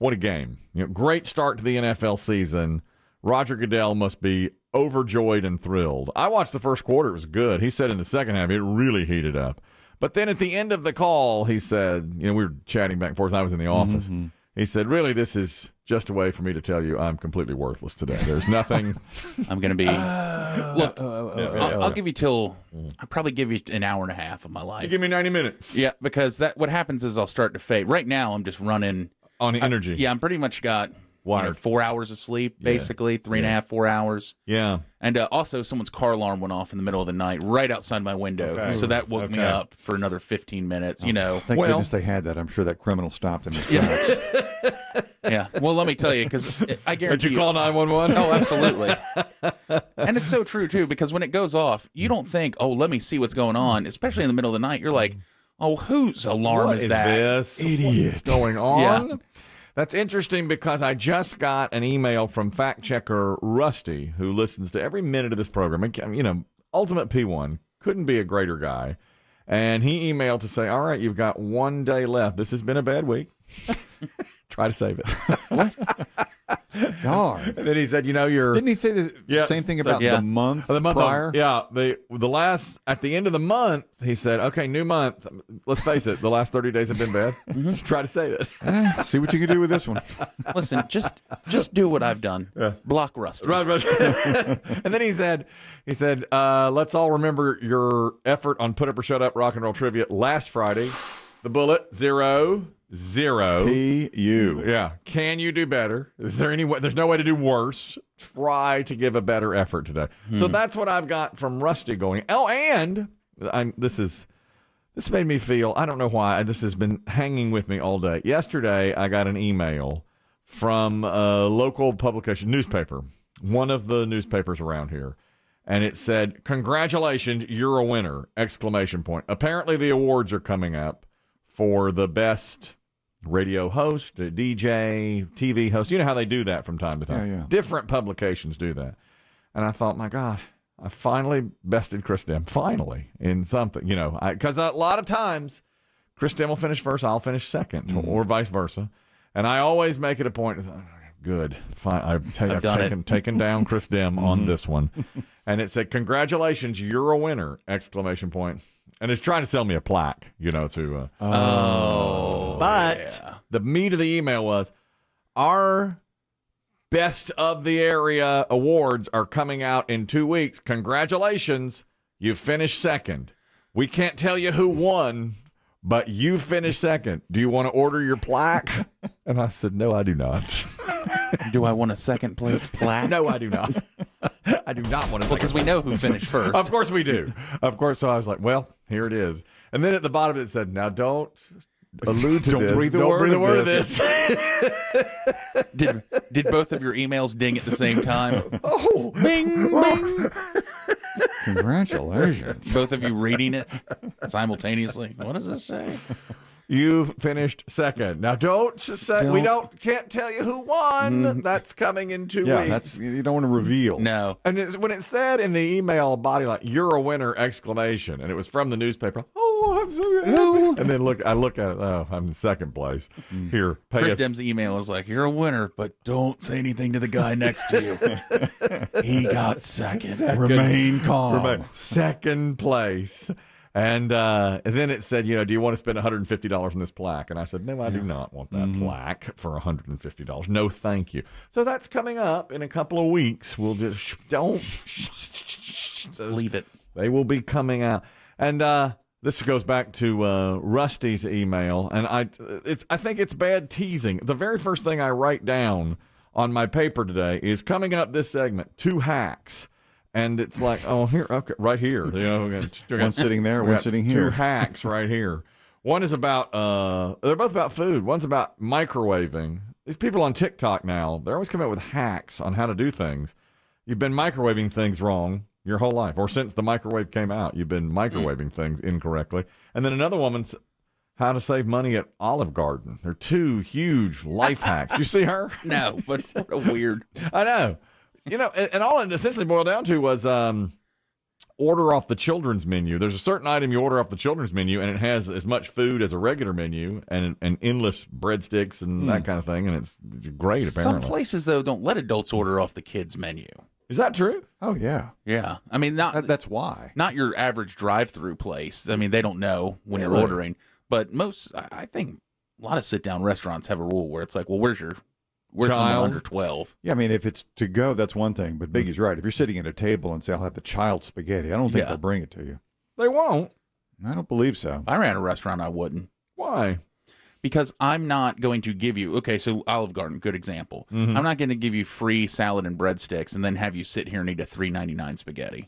What a game. Great start to the NFL season. Roger Goodell must be overjoyed and thrilled. I watched the first quarter. It was good. He said in the second half, it really heated up. But then at the end of the call, he said, we were chatting back and forth. I was in the office. Mm-hmm. He said, really, this is just a way for me to tell you I'm completely worthless today. There's nothing. I'm going to be. Look, I'll give you I'll probably give you an hour and a half of my life. You give me 90 minutes. Yeah, because what happens is I'll start to fade. Right now, I'm just running. On energy. I'm pretty much got 4 hours of sleep, basically, 3.5, 4 hours. Yeah. And also, someone's car alarm went off in the middle of the night right outside my window. Okay. So that woke me up for another 15 minutes, Thank goodness they had that. I'm sure that criminal stopped in his tracks. Yeah. Well, let me tell you, because I guarantee Did you call 911? Oh, absolutely. And it's so true, too, because when it goes off, you don't think, oh, let me see what's going on, especially in the middle of the night. You're like, oh, whose alarm is that? This? Idiot. What's going on? Yeah. That's interesting because I just got an email from fact checker Rusty, who listens to every minute of this program. Ultimate P1, couldn't be a greater guy. And he emailed to say, all right, you've got 1 day left. This has been a bad week. Try to save it. What? Darn. And then he said, Didn't he say the same thing about the month prior? The last, at the end of the month, he said, okay, new month. Let's face it, the last 30 days have been bad. Try to save it. See what you can do with this one. Listen, just do what I've done. Yeah. Block Rusty. Right. And then he said, let's all remember your effort on Put Up or Shut Up Rock and Roll Trivia last Friday. The bullet, 0-0. P-U. Yeah. Can you do better? Is there any way? There's no way to do worse. Try to give a better effort today. So that's what I've got from Rusty going. Oh, and this made me feel, I don't know why, this has been hanging with me all day. Yesterday, I got an email from a local publication, newspaper, one of the newspapers around here. And it said, congratulations, you're a winner, ! Apparently the awards are coming up for the best radio host, DJ, TV host. You know how they do that from time to time. Yeah. Different publications do that. And I thought, my God, I finally bested Chris Demm. Finally, in something, because a lot of times Chris Demm will finish first, I'll finish second, or vice versa. And I always make it a point. Good. Fine. I've taken down Chris Demm on this one. And it said, congratulations, you're a winner! ! And it's trying to sell me a plaque, to. But the meat of the email was, our Best of the Area awards are coming out in 2 weeks. Congratulations, you finished second. We can't tell you who won, but you finished second. Do you want to order your plaque? And I said, no, I do not. Do I want a second place plaque? No, I do not. I do not want to. Well, because we know who finished first. Of course we do. Of course. So I was like, well, here it is. And then at the bottom it said, now don't allude to this. Don't breathe the word of this. Did both of your emails ding at the same time? Oh. Bing, bing. Congratulations. Both of you reading it simultaneously. What does this say? You finished second. Now don't say can't tell you who won. That's coming in 2 weeks. You don't want to reveal. No. And when it said in the email body like you're a winner! And it was from the newspaper. Oh, I'm so happy. And then I look at it. Oh, I'm in second place. Here, pay Chris us. Demm's email was like, "You're a winner, but don't say anything to the guy next to you. He got second. Remain calm. Second place." And then it said, do you want to spend $150 on this plaque? And I said, no, I do not want that plaque for $150. No, thank you. So that's coming up in a couple of weeks. We'll just leave it. They will be coming out. And this goes back to Rusty's email. And I think it's bad teasing. The very first thing I write down on my paper today is coming up this segment, 2 hacks. And it's like, oh, here, okay, right here. One sitting there, one sitting here. 2 hacks right here. One is about, they're both about food. One's about microwaving. These people on TikTok now, they're always coming up with hacks on how to do things. You've been microwaving things wrong your whole life, or since the microwave came out, you've been microwaving things incorrectly. And then another woman's how to save money at Olive Garden. They're 2 huge life hacks. You see her? No, but it's sort of weird. I know. And all it essentially boiled down to was order off the children's menu. There's a certain item you order off the children's menu, and it has as much food as a regular menu, and endless breadsticks and that kind of thing, and it's great. Apparently, Some places though don't let adults order off the kids' menu. Is that true? Oh yeah, Yeah, I mean that's why. not your average drive-through place. I mean they don't know when you're Really? ordering, but I think a lot of sit-down restaurants have a rule where it's like, well, where's someone Child? under 12? Yeah, I mean, if it's to go, that's one thing. But Biggie's right. If you're sitting at a table and say, "I'll have the child spaghetti," I don't think Yeah. they'll bring it to you. They won't. I don't believe so. If I ran a restaurant, I wouldn't. Why? Because I'm not going to give you, okay, so Olive Garden, good example. Mm-hmm. I'm not going to give you free salad and breadsticks and then have you sit here and eat a $3.99 spaghetti.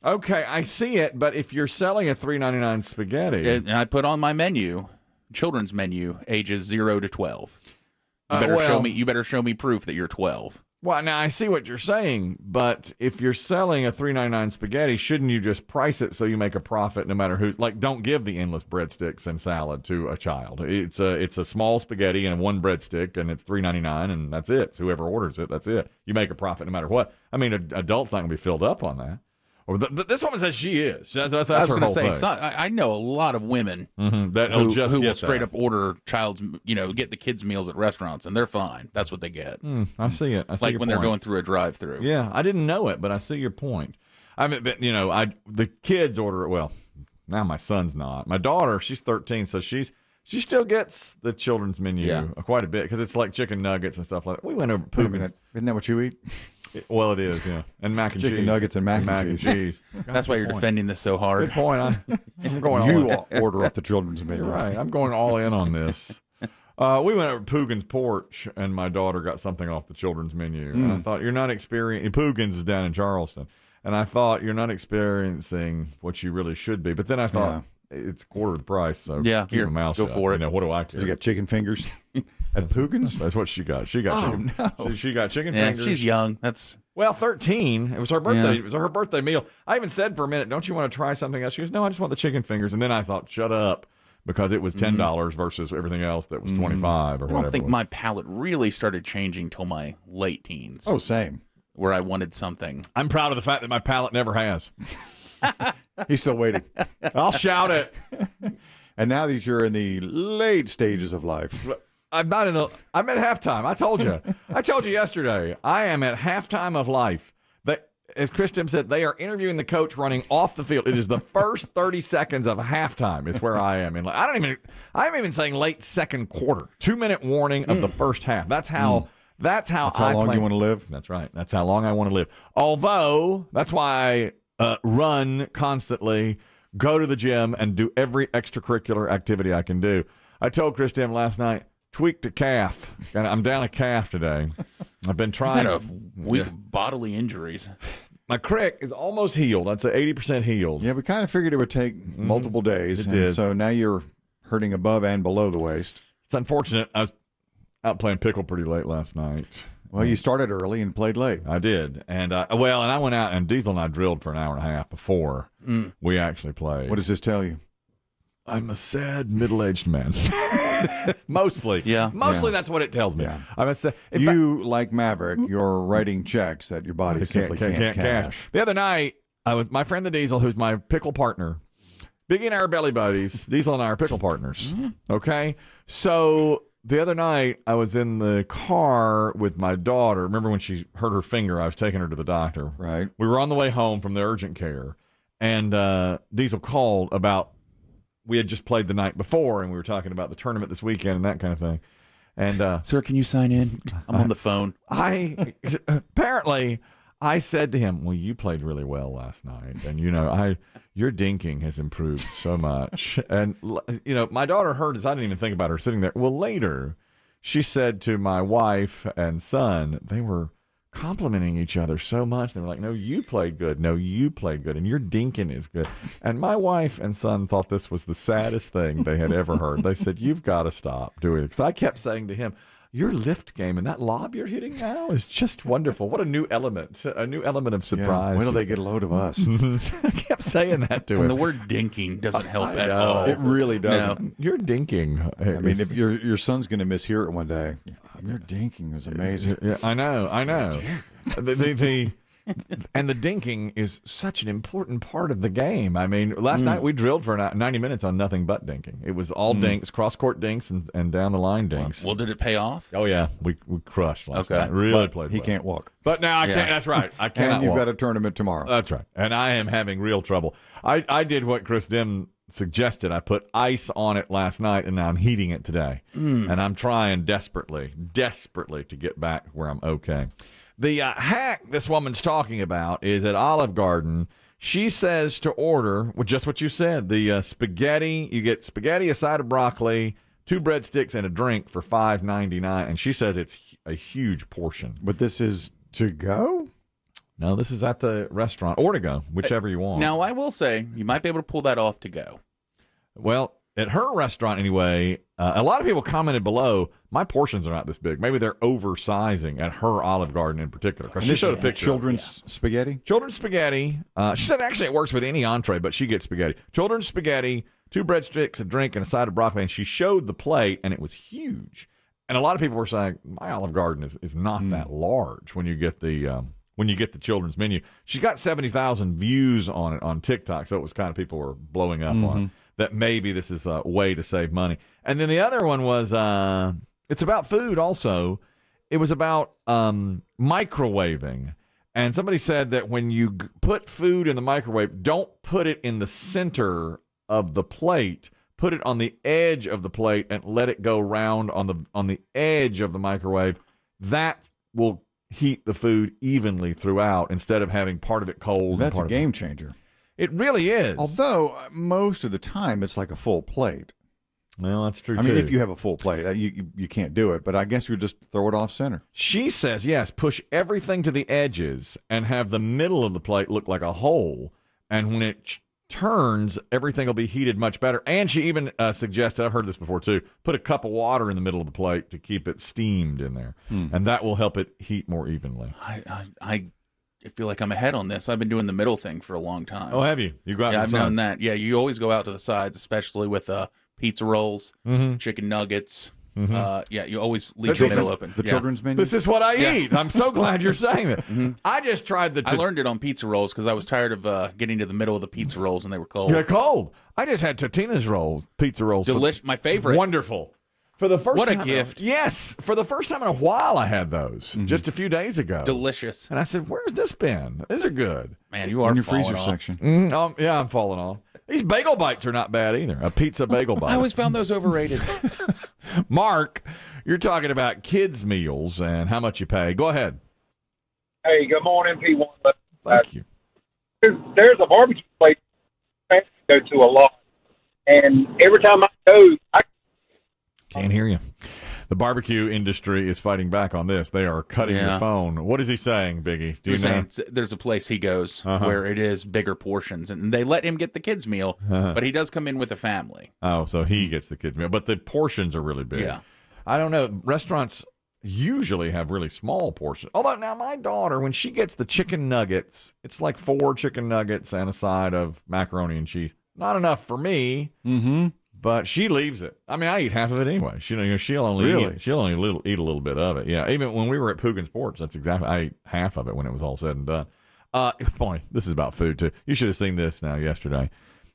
Okay, I see it, but if you're selling a $3.99 spaghetti, And I put on my menu, children's menu, ages 0 to 12. You better show me proof that you're 12. well, now I see what you're saying, but if you're selling a $3.99 spaghetti, shouldn't you just price it so you make a profit no matter who's like? Don't give the endless breadsticks and salad to a child. It's a small spaghetti and one breadstick, and it's $3.99, and that's it. So whoever orders it, that's it. You make a profit no matter what. I mean, an adult's not going to be filled up on that. Or this woman says she is. That's I was her going to whole say, thing. I know a lot of women That who just will get straight that. up order child's, get the kids' meals at restaurants, and they're fine. That's what they get. I see it. I see Like your when they're point. going through a drive-through. Yeah, I didn't know it, but I see your point. I mean, but the kids order it. Well, now my son's not. My daughter, she's 13, so she still gets the children's menu quite a bit because it's like chicken nuggets and stuff like that. We went over Wait a Putin's. minute. Isn't that what you eat? Well, it is, yeah, and mac and Chicken cheese, nuggets and mac and cheese. That's why you're defending this so hard. Good point. I'm going all You in. order off the children's menu. You're right. I'm going all in on this. We went over to Poogan's porch, and my daughter got something off the children's menu. And I thought, you're not experiencing... Poogan's is down in Charleston. And I thought, you're not experiencing what you really should be. But then I thought, it's quarter the price, so Yeah, keep here, my mouth go shut. for it. What do I care? You got chicken fingers at Poogan's? That's what she got. She got chicken. no. She got chicken Yeah, fingers. she's young. That's 13. It was her birthday. Yeah. It was her birthday meal. I even said for a minute, don't you want to try something else? She goes, no, I just want the chicken fingers. And then I thought, shut up, because it was $10 versus everything else that was 25 or I whatever. don't think my palate really started changing till my late teens, Oh, same. where I wanted something. I'm proud of the fact that my palate never has. He's still waiting. I'll shout it. And now that you're in the late stages of life, I'm not in the. I'm at halftime. I told you. I told you yesterday. I am at halftime of life. As Chris Demm said, they are interviewing the coach running off the field. It is the first 30 seconds of halftime. Is where I am. I'm even saying late second quarter. 2-minute warning of the first half. That's how. That's how long you want to live. That's right. That's how long I want to live. Although that's why I run constantly, go to the gym, and do every extracurricular activity I can do. I told Chris Demm last night, tweaked a calf. I'm down a calf today. I've been trying. Had a week of bodily injuries. My crick is almost healed. I'd say 80% healed. Yeah, we kind of figured it would take multiple days. It and did. So now you're hurting above and below the waist. It's unfortunate. I was out playing pickle pretty late last night. Well, you started early and played late. I did. And I went out, and Diesel and I drilled for an hour and a half before we actually played. What does this tell you? I'm a sad middle-aged man. Mostly. Yeah. Mostly that's what it tells me. Yeah. I'm a sad. You, like Maverick, you're writing checks that your body simply can't cash. The other night, my friend the Diesel, who's my pickle partner. Biggie and I are belly buddies. Diesel and I are pickle partners. Okay? So the other night, I was in the car with my daughter. Remember when she hurt her finger? I was taking her to the doctor. Right. We were on the way home from the urgent care, and Diesel called about, we had just played the night before, and we were talking about the tournament this weekend and that kind of thing. And Sir, can you sign in? I'm on the phone. apparently I said to him, well, you played really well last night, and your dinking has improved so much. And my daughter heard this. I didn't even think about her sitting there. Well, later she said to my wife and son, they were complimenting each other so much. They were like, no, you played good. No, you played good. And your dinking is good. And my wife and son thought this was the saddest thing they had ever heard. They said, you've got to stop doing it. Because I kept saying to him, your lift game and that lob you're hitting now is just wonderful. What a new element of surprise. Yeah. Wait till they get a load of us. I kept saying that to him. And the word dinking doesn't help at all. It really doesn't. You're dinking. I mean, if your son's going to mishear it one day, your dinking was amazing. Yeah, I know. And the dinking is such an important part of the game. I mean, last night we drilled for 90 minutes on nothing but dinking. It was all dinks, cross-court dinks, and down-the-line dinks. Well, did it pay off? Oh, yeah. We crushed last night. Really played He well. can't walk. But now I can't. That's right. I cannot And you've walk. got a tournament tomorrow. That's right. And I am having real trouble. I did what Chris Demm suggested. I put ice on it last night, and now I'm heating it today. And I'm trying desperately to get back where I'm okay. The hack this woman's talking about is at Olive Garden. She says to order, with just what you said, the spaghetti. You get spaghetti, a side of broccoli, 2 breadsticks, and a drink for $5.99. And she says it's a huge portion. But this is to go? No, this is at the restaurant, or to go, whichever you want. Now, I will say, you might be able to pull that off to go. Well, at her restaurant anyway, a lot of people commented below, my portions are not this big. Maybe they're oversizing at her Olive Garden in particular. Because she showed a picture. Children's spaghetti? Children's spaghetti. She said actually it works with any entree, but she gets spaghetti. Children's spaghetti, 2 breadsticks, a drink, and a side of broccoli. And she showed the plate, and it was huge. And a lot of people were saying, my Olive Garden is not that large when you get the children's menu. She's got 70,000 views on it on TikTok, so it was kind of people were blowing up on it. That maybe this is a way to save money. And then the other one was, it's about food also. It was about microwaving. And somebody said that when you put food in the microwave, don't put it in the center of the plate. Put it on the edge of the plate and let it go round on the edge of the microwave. That will heat the food evenly throughout instead of having part of it cold. That's a game changer. It really is. Although, most of the time, it's like a full plate. Well, that's true, I mean, if you have a full plate, you can't do it. But I guess you just throw it off center. She says, yes, push everything to the edges and have the middle of the plate look like a hole. And when it turns, everything will be heated much better. And she even suggested, I've heard this before too, put a cup of water in the middle of the plate to keep it steamed in there. And that will help it heat more evenly. I feel like I'm ahead on this. I've been doing the middle thing for a long time. Oh, have you? You go out Yeah, to the I've known sides. that. Yeah, you always go out to the sides, especially with pizza rolls, chicken nuggets. Yeah, you always leave the middle open. The children's menu? This is what I eat. I'm so glad you're saying that. I just tried I learned it on pizza rolls because I was tired of getting to the middle of the pizza rolls and they were cold. They're cold. I just had Totina's rolls, pizza rolls. Delicious. My favorite. Wonderful. For the first What a time, gift. Yes, for the first time in a while I had those just a few days ago. Delicious. And I said, where's this been? These are good. Man, you are in your falling freezer off. section. Yeah, I'm falling off. These bagel bites are not bad either. A pizza bagel bite. I always found those overrated. Mark, you're talking about kids' meals and how much you pay. Go ahead. Hey, good morning, P1. Thank you. There's a barbecue place I go to a lot, and every time I go, Can't hear you. The barbecue industry is fighting back on this. They are cutting your phone. What is he saying, Biggie? Do you He's know? saying there's a place he goes where it is bigger portions, and they let him get the kids' meal, but he does come in with a family. Oh, so he gets the kids' meal. But the portions are really big. Yeah. I don't know. Restaurants usually have really small portions. Although now my daughter, when she gets the chicken nuggets, it's like 4 chicken nuggets and a side of macaroni and cheese. Not enough for me. But she leaves it. I mean, I eat half of it anyway. She'll only eat a little bit of it. Yeah, even when we were at Pugin Sports, that's exactly. I ate half of it when it was all said and done. Boy, this is about food too. You should have seen this now yesterday.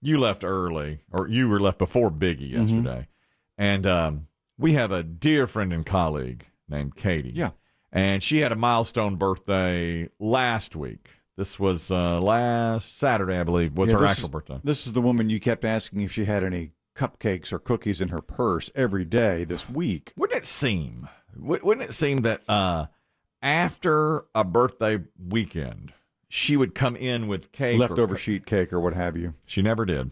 You left early, or you were left before Biggie yesterday, and we have a dear friend and colleague named Katie. Yeah, and she had a milestone birthday last week. This was last Saturday, I believe, was her actual birthday. This is the woman you kept asking if she had any cupcakes or cookies in her purse every day this week. Wouldn't it seem that after a birthday weekend, she would come in with cake, Leftover sheet cake or what have you. She never did.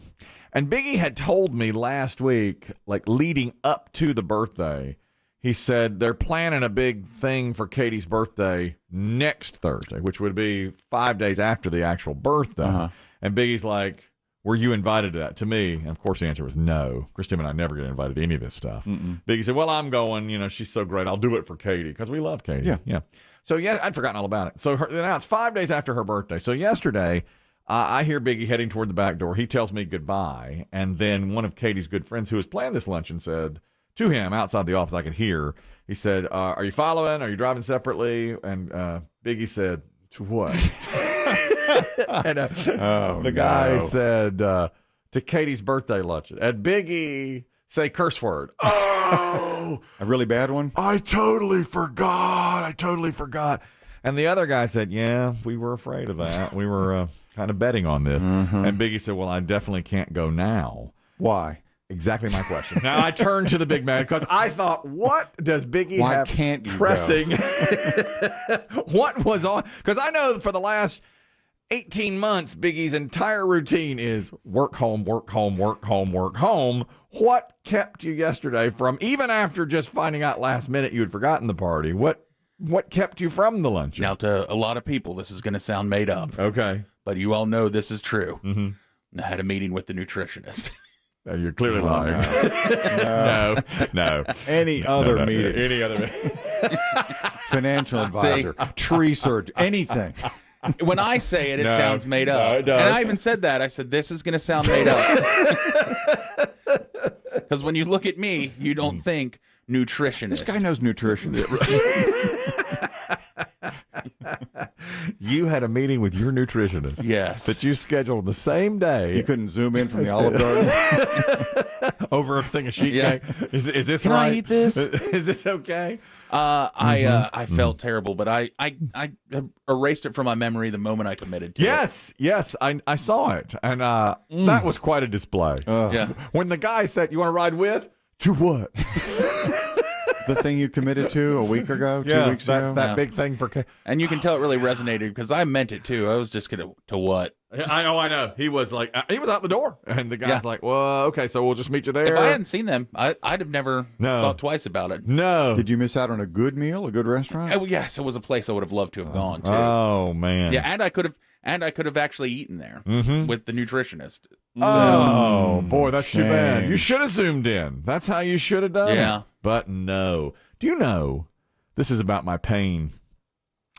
And Biggie had told me last week, like leading up to the birthday, he said they're planning a big thing for Katie's birthday next Thursday, which would be 5 days after the actual birthday. And Biggie's like, were you invited to that? To me, and of course the answer was no. Christine and I never get invited to any of this stuff. Biggie said, well, I'm going. She's so great. I'll do it for Katie because we love Katie. Yeah. So, yeah, I'd forgotten all about it. So now it's 5 days after her birthday. So yesterday, I hear Biggie heading toward the back door. He tells me goodbye. And then one of Katie's good friends who was planning this luncheon said to him outside the office, I could hear, he said, are you following? Are you driving separately? And Biggie said, To what? And the guy said to Katie's birthday luncheon, at Biggie, say curse word. Oh, A really bad one? I totally forgot. And the other guy said, yeah, we were afraid of that. We were kind of betting on this. And Biggie said, well, I definitely can't go now. Why? Exactly my question. Now I turned to the big man because I thought, what does Biggie Why have can't you pressing? What was on? Because I know for the last 18 months, Biggie's entire routine is work home, work home, work home, work home. What kept you yesterday from, even after just finding out last minute you had forgotten the party, what kept you from the luncheon? Now, to a lot of people, this is going to sound made up. Okay. But you all know this is true. I had a meeting with the nutritionist. You're clearly lying. No. Any other meeting. Any other meeting. Financial advisor, tree surgeon, anything. When I say it, it No. sounds made up. No, it does. And I even said that. I said, this is going to sound made up. Because when you look at me, you don't think nutritionist. This guy knows nutrition. You had a meeting with your nutritionist. Yes. That you scheduled the same day. You couldn't zoom in from the Olive Garden. Over a thing of sheet Yeah. cake. Is this Can right? I eat this? Is this okay? I felt terrible, but I erased it from my memory the moment I committed to it. Yes, I saw it, and that was quite a display. Yeah. When the guy said, "You want to ride with?" To what? The thing you committed to a week ago, 2 weeks ago. that Yeah. big thing for. And you can tell it really resonated because I meant it too. I was just going to what? I know. He was like, he was out the door, and the guy's Yeah. like, "Well, okay, so we'll just meet you there." If I hadn't seen them, I'd have never No. thought twice about it. No. Did you miss out on a good meal, a good restaurant? Oh, yes, it was a place I would have loved to have gone to. Oh man. Yeah, and I could have actually eaten there with the nutritionist. Oh boy, that's too bad. Shame. You should have zoomed in. That's how you should have done Yeah. it. But no. Do you know? This is about my pain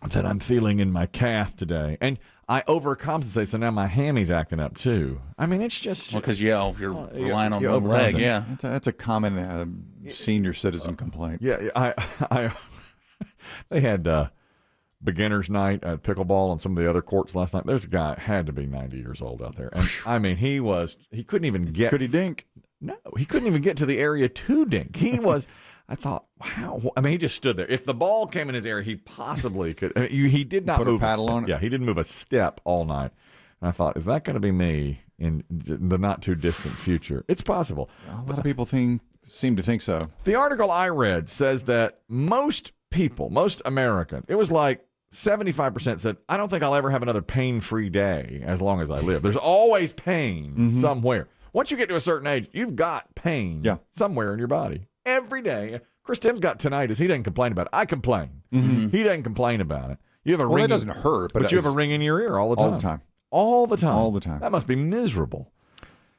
that I'm feeling in my calf today, and I overcompensate, so now my hammy's acting up too. I mean, it's just Because you're relying on you one leg. overcompensate. Yeah. That's a common senior citizen complaint. yeah. I they had beginners night at pickleball and some of the other courts last night. There's a guy had to be 90 years old out there, and I mean, he couldn't even get. Could he dink? No, he couldn't even get to the area to dink. He was. I thought, wow. I mean, he just stood there. If the ball came in his area, he possibly could. I mean, he did not Put a move paddle step. on it? Yeah, he didn't move a step all night. And I thought, is that going to be me in the not too distant future? It's possible. A lot of people seem to think so. The article I read says that most people, most Americans, it was like 75% said, I don't think I'll ever have another pain-free day as long as I live. There's always pain somewhere. Once you get to a certain age, you've got pain somewhere in your body. Every day. Chris Tim's got tinnitus. He doesn't complain about it. I complain. He doesn't complain about it. You have a ring. That doesn't hurt, but you have a ring in your ear all the time. All the time. All the time. All the time. That must be miserable.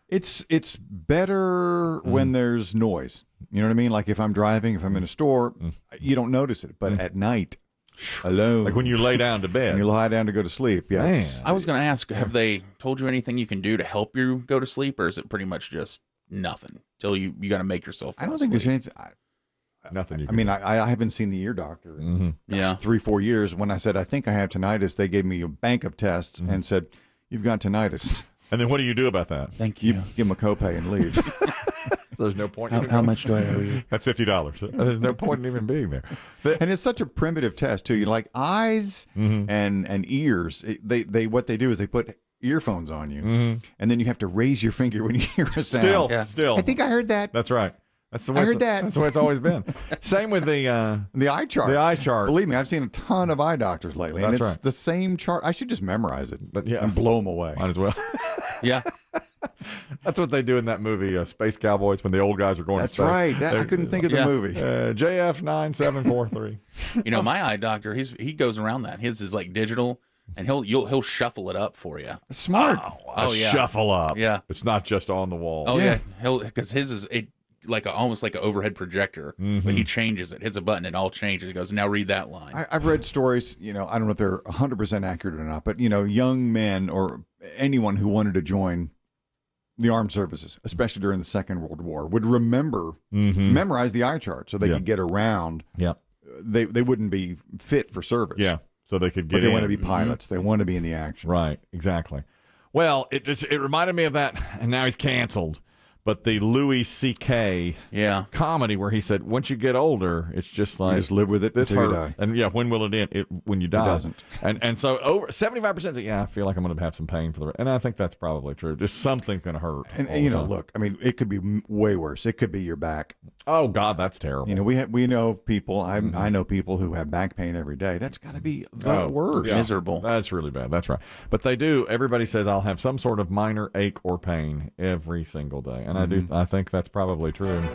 It's better when there's noise. You know what I mean? Like if I'm driving, if I'm in a store, you don't notice it. But at night, alone, Like when you lay down to bed. when you lie down to go to sleep, yes. I was going to ask, have they told you anything you can do to help you go to sleep, or is it pretty much just nothing till you got to make yourself fall I don't think there's asleep? anything. Nothing you I can mean, do. I haven't seen the ear doctor in Yeah. 3-4 years. When I said I think I have tinnitus, they gave me a bank of tests and said, you've got tinnitus. And then what do you do about that? Thank You you. give them a copay and leave. So there's no point. How much do I owe you? That's $50. There's no point in even being there. And it's such a primitive test too. You like eyes and ears. They what they do is they put earphones on you, and then you have to raise your finger when you hear a sound. Still. I think I heard that. That's right. That's the way I heard that. That's the way it's always been. Same with the The eye chart. The eye chart. Believe me, I've seen a ton of eye doctors lately, and That's it's right. the same chart. I should just memorize it, But yeah. and blow them away. might as well. Yeah. That's what they do in that movie, Space Cowboys, when the old guys are going That's to space. right. I couldn't think of the Yeah. movie. JF 9743. You know, my eye doctor, he goes around that. His is like digital, and he'll shuffle it up for you. Smart. Oh, yeah. Shuffle up. Yeah. It's not just on the wall. Oh Yeah. yeah, because his is almost like an overhead projector. When he changes it, hits a button, it all changes. He goes, now read that line. I've read stories, I don't know if they're 100% accurate or not, but, young men or anyone who wanted to join the armed services, especially during the Second World War, would memorize the eye chart so they could get around. Yeah. They wouldn't be fit for service. Yeah. so they could get But they in. want to be pilots. They want to be in the action. Right, exactly. Well, it reminded me of that, and now he's canceled. But the Louis C.K. comedy where he said, once you get older, it's just like... You just live with it this until hurts. you die. And when will it end? When you die. It doesn't. And so over 75% say, I feel like I'm going to have some pain for the rest. And I think that's probably true. Just something's going to hurt. And look, I mean, it could be way worse. It could be your back. Oh, God, that's terrible. We know people, I know people who have back pain every day. That's got to be the worst. Yeah. Miserable. That's really bad. That's right. But everybody says I'll have some sort of minor ache or pain every single day. And I think that's probably true.